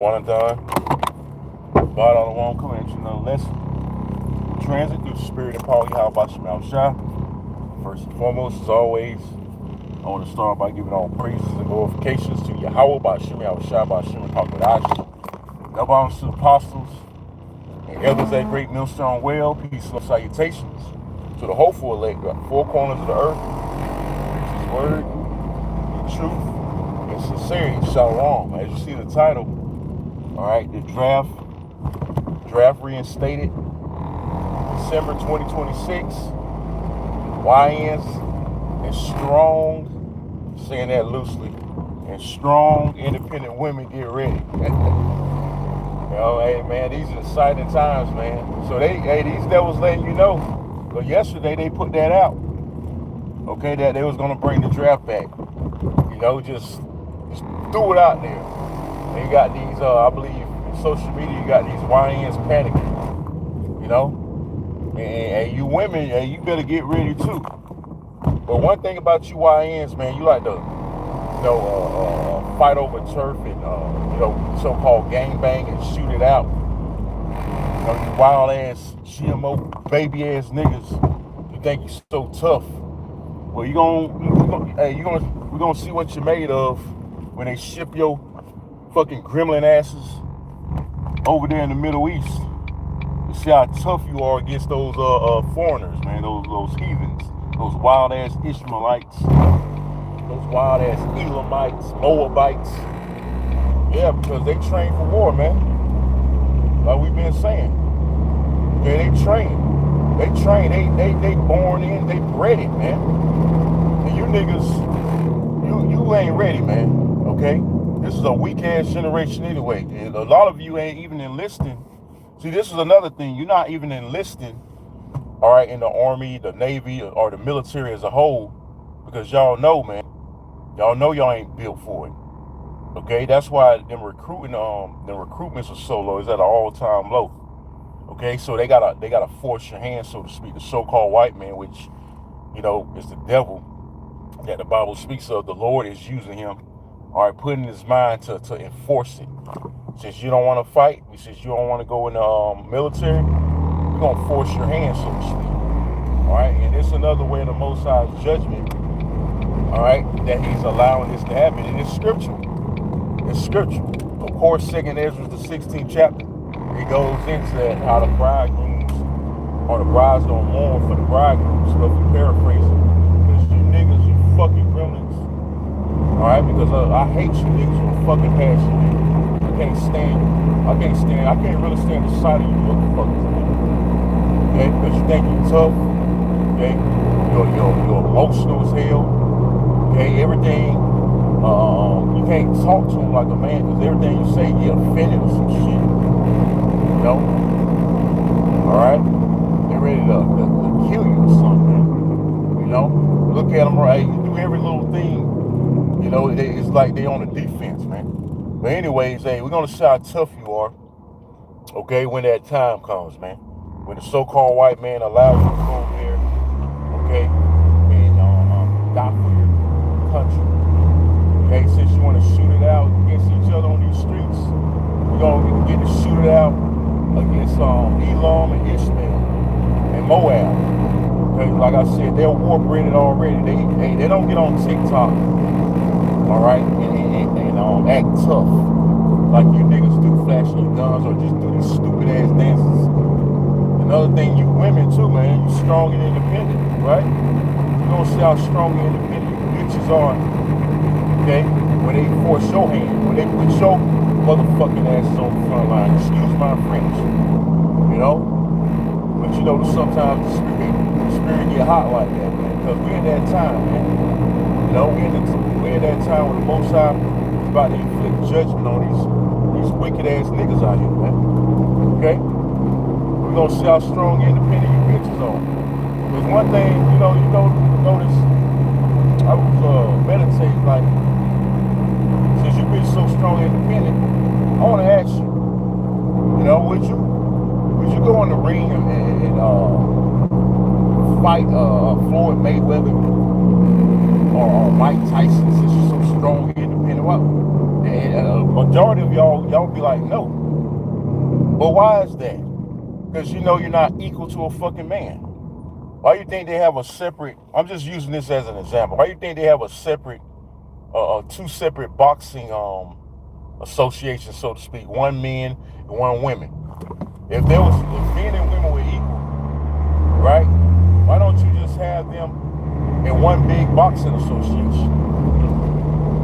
One and done. God on the one coming at you nonetheless. Transit through the spirit and power. How about you, Mal Shah? First and foremost, as always, I want to start by giving all praises and glorifications to Yahweh by Shemi Shah by Shemi Pakadash. Now bounds to the apostles and elders at Great Millstone Well. Peace and salutations to the hopeful elect, four corners of the earth. Preach his word, the truth, and sincerity. Shalom. As you see the title, all right, the draft reinstated, December 2026. YNs and strong, saying that loosely, and strong independent women get ready. Hey man, these are exciting times, man. So these devils letting you know. But yesterday they put that out, okay, that they was gonna bring the draft back. Just threw it out there. And you got these, I believe, in social media, you got these YNs panicking, and you women, you better get ready too. But one thing about you YNs, man, you like to, fight over turf and, so-called gang bang and shoot it out. You wild ass, GMO, baby ass niggas, you think you so tough. Well, we're gonna see what you're made of when they ship your fucking gremlin asses over there in the Middle East. You see how tough you are against those foreigners, man, those heathens, those wild ass Ishmaelites, those wild ass Elamites, Moabites. Yeah, because they train for war, man. Like we've been saying. Okay, they train. They born in, they bred it, man. And you niggas, you ain't ready, man. Okay? This is a weak ass generation anyway. And a lot of you ain't even enlisting. See, this is another thing. You're not even enlisting, all right, in the Army, the Navy, or the military as a whole, because y'all know, man. Y'all know y'all ain't built for it. Okay, that's why the recruitments are so low. It's at an all-time low. Okay, so they gotta force your hand, so to speak. The so-called white man, which is the devil that the Bible speaks of. The Lord is using him, all right, putting his mind to enforce it. Since you don't want to fight, since you don't want to go in the military, we're gonna force your hand, so to speak. All right, and it's another way of the Most High's judgment. All right, that He's allowing this to happen, and it's scriptural. It's scriptural. Of course, 2nd Ezra, the 16th chapter, it goes into that how the bridegrooms or the brides don't mourn for the bridegrooms. Stuff you paraphrasing, because you niggas, you fucking gremlins. All right, because I hate you niggas with fucking passion. I can't really stand the sight of you motherfuckers. Okay, because you think you're tough. Okay, you're emotional as hell. Okay, everything. You can't talk to him like a man because everything you say, you're offended or some shit. Alright? They're ready to kill you or something. Look at them right. You do every little thing. It's like they on the defense, man. But anyways, hey, we're gonna see how tough you are. Okay, when that time comes, man. When the so-called white man allows you to go over there, okay, and die for your country. Okay, since you want to shoot it out against each other on these streets, we're gonna get to shoot it out against Elam and Ishmael and Moab. Okay, like I said, they're war bred already. They don't get on TikTok, all right, and act tough like you niggas do, flashing your guns or just do these stupid ass dances. Another thing, you women too, man, you strong and independent, right? You gonna see how strong and independent you bitches are. Okay, when they force your hand, when they put your motherfucking asses on the front line, excuse my French, but sometimes the spirit get hot like that, man, because we're in that time, man. We're in that time where the Most High is about to inflict judgment on these wicked ass niggas out here, man. Okay, we're gonna see how strong and independent you bitches are. Because one thing, notice, I was meditating, like, since you been so strong and independent, I want to ask you, would you go in the ring and fight Floyd Mayweather or Mike Tyson since you're so strong and independent? Well, Majority of y'all be like, no. But why is that? Because you know you're not equal to a fucking man. Why you think they have a separate, I'm just using this as an example. Why you think they have a separate, two separate boxing associations, so to speak, one men and one women? If men and women were equal, right? Why don't you just have them in one big boxing association,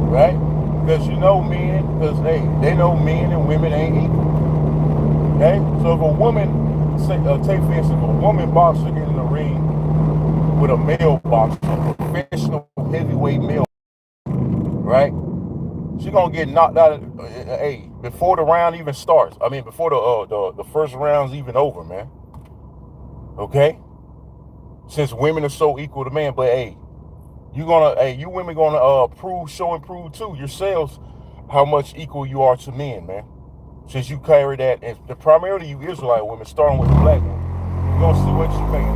right? Because you know men, because they know men and women ain't equal. Okay, so if a woman, take for instance, if a woman boxer get in the ring with a male boxer, a professional heavyweight male, right? She gonna get knocked out. Before the round even starts. I mean, before the first round's even over, man. Okay, since women are so equal to men, but you women gonna show and prove too yourselves how much equal you are to men, man. Since you carry that, and primarily you Israelite women, starting with the black woman, you're gonna see what you made of.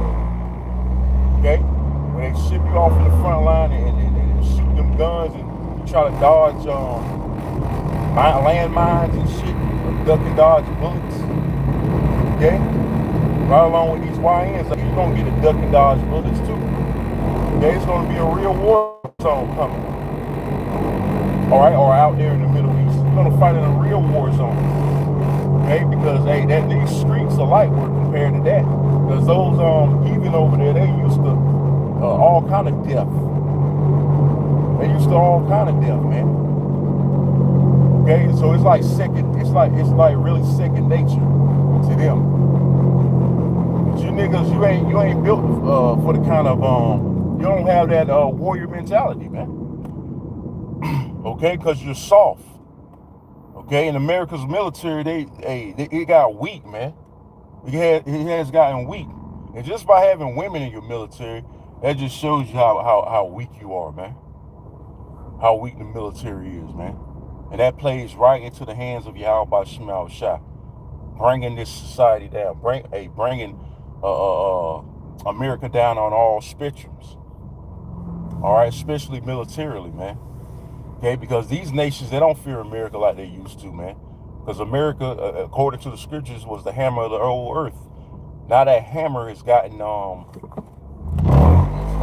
Okay? When they ship you off in the front line and shoot them guns and you try to dodge landmines and shit, duck and dodge bullets. Okay? Right along with these YNs, you're gonna get a duck and dodge bullets too. Okay, it's gonna be a real war zone coming. Alright, or out there in the Middle East. You're gonna fight in a real war zone. Okay, because these streets are light work compared to that. Because those even over there, they used to all kind of death. They used to all kind of death, man. Okay, so it's like really second nature to them. But you niggas, you ain't built for the kind of you don't have that warrior mentality, man. Okay, because you're soft. Okay, in America's military, it got weak, man. It has gotten weak, and just by having women in your military, that just shows you how weak you are, man. How weak the military is, man. And that plays right into the hands of Yahweh Shema Shah, bringing this society down, bringing America down on all spectrums. All right, especially militarily, man. Okay, because these nations, they don't fear America like they used to, man. Because America, according to the scriptures, was the hammer of the old earth. Now that hammer has gotten it's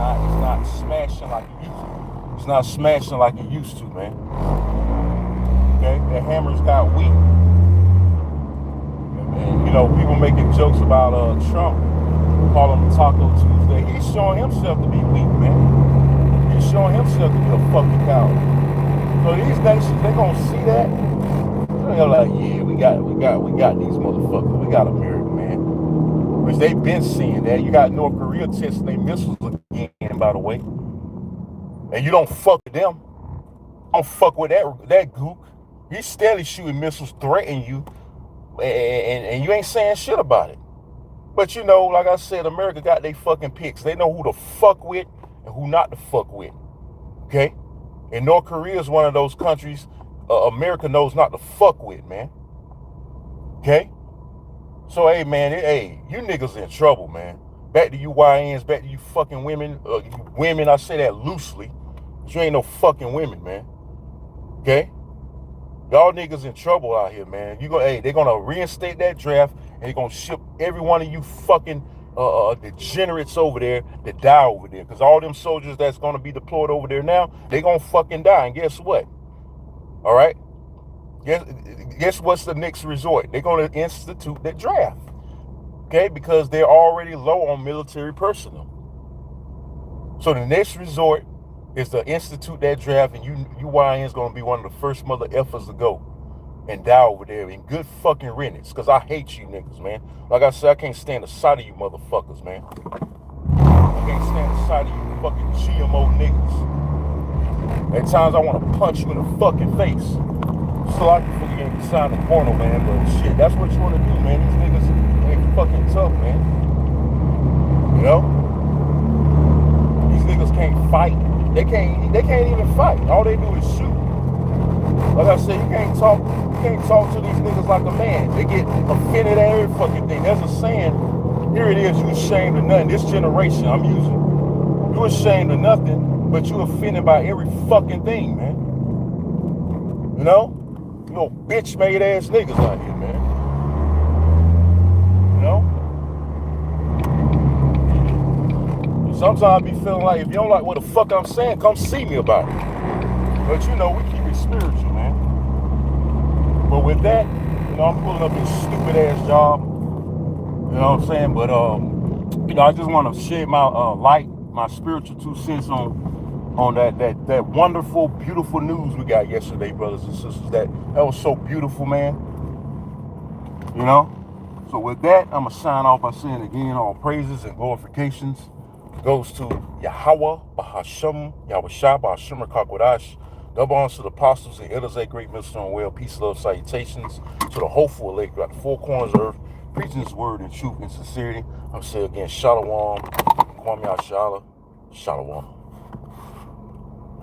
not smashing like it used to. It's not smashing like it used to, man. Okay, the hammer's got weak. And you know, people making jokes about Trump, call him Taco Tuesday. He's showing himself to be weak, man. He's showing himself to be a fucking coward. So these nations, they gonna see that. They're like, yeah, we got these motherfuckers. We got America, man. Which they've been seeing that. You got North Korea testing their missiles again, by the way. And you don't fuck with them. Don't fuck with that gook. He's steadily shooting missiles, threatening you, and you ain't saying shit about it. But you know, like I said, America got their fucking picks. They know who to fuck with and who not to fuck with. Okay? And North Korea is one of those countries America knows not to fuck with, man. Okay? So, hey, man, you niggas in trouble, man. Back to you YNs, back to you fucking women. Women, I say that loosely. But you ain't no fucking women, man. Okay? Y'all niggas in trouble out here, man. They're gonna reinstate that draft, and they're gonna ship every one of you fucking degenerates over there that die over there. Because all them soldiers that's gonna be deployed over there now, they gonna fucking die. And guess what? All right? Guess what's the next resort? They're gonna institute that draft. Okay? Because they're already low on military personnel. So the next resort is to institute that draft, and you YN's gonna be one of the first mother effers to go and die over there in good fucking riddance. Cause I hate you niggas, man. Like I said, I can't stand the sight of you motherfuckers, man. I can't stand the sight of you fucking GMO niggas. At times I want to punch you in the fucking face. So I can fucking get signed a porno, man. But shit, that's what you want to do, man. These niggas ain't fucking tough, man. You know? These niggas can't fight. They can't even fight. All they do is shoot. Like I said, you can't talk to these niggas like a man. They get offended at every fucking thing. There's a saying, here it is, you ashamed of nothing. This generation I'm using. You ashamed of nothing, but you offended by every fucking thing, man. You know? You know, bitch-made ass niggas out here, man. You know? Sometimes I be feeling like if you don't like what the fuck I'm saying, come see me about it. But you know, we keep it spiritual, man. But with that, you know, I'm pulling up this stupid ass job. You know what I'm saying? But you know, I just want to shed my light, my spiritual 2 cents on that wonderful, beautiful news we got yesterday, brothers and sisters. That was so beautiful, man. You know? So with that, I'm going to sign off by saying again, all praises and glorifications goes to Yahweh, Bahashem, Yahweh Shah, Bahashem, Kakwadash. Double honors to the apostles and elders at Great Millstone and Well. Peace, love, salutations to the hopeful elect throughout the 4 corners of earth, preaching his word in truth and sincerity. I'm saying again, Shalom, Kwame Ashala, Shalom.